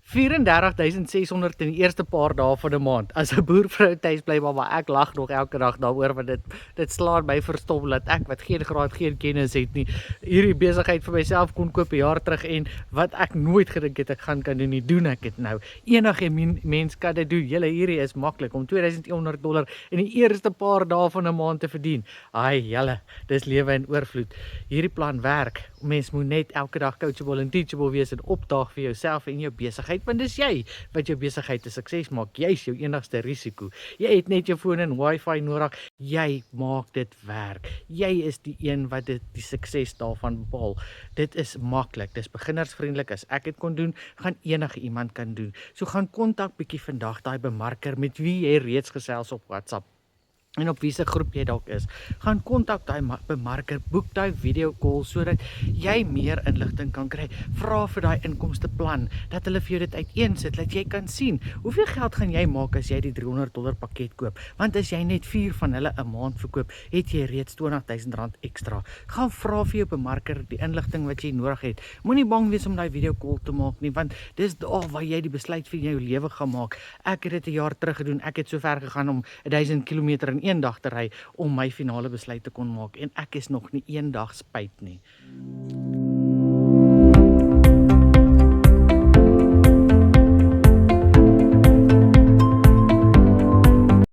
34.600 in die eerste paar dae van 'n maand. As 'n boervrou tuis bly, maar ek lag nog elke dag daaroor want dit slaan my verstom dat ek wat geen graad, geen kennis het nie, hierdie besigheid vir myself kon koop 'n jaar terug en wat ek nooit gedink het ek kan doen nie, doen ek dit nou. Enige mens kan dit doen. Julle, hierdie is maklik om $2,100 in die eerste paar dae van 'n maand te verdien. Ai, julle, dis lewe in oorvloed. Hierdie plan werk. Mens moet net elke dag coachable en teachable wees en opdaag vir jouself en jou besigheid, want dis jy wat jou besigheid 'n sukses maak. Jy's jou enigste risiko. Jy het net jou foon en wifi nodig. Jy maak dit werk. Jy is die een wat die sukses daarvan bepaal. Dit is maklik. Dis beginnersvriendelik. As ek dit kon doen, gaan enige iemand kan doen. So gaan kontak bietjie vandag daai bemarker met wie jy reeds gesels op WhatsApp. En op wiese groep jy dalk is, gaan kontak daai bemarker, boek daai video call sodat jy meer inligting kan kry. Vra vir daai inkomsteplan, dat hulle vir jou dit uiteensit, dat jy kan sien hoeveel geld gaan jy maak as jy die $300 pakket koop. Want as jy net 4 van hulle 'n maand verkoop, het jy reeds R20,000 ekstra. Gaan vra vir jou bemarker die inligting wat jy nodig het. Moenie bang wees om daai video call te maak nie, want dis daar waar jy die besluit vir jou lewe gaan maak. Ek het dit 'n jaar terug gedoen. Ek het so ver gegaan om 1000 km in een dag te ry om my finale besluit te kon maak en ek is nog nie een dag spyt nie.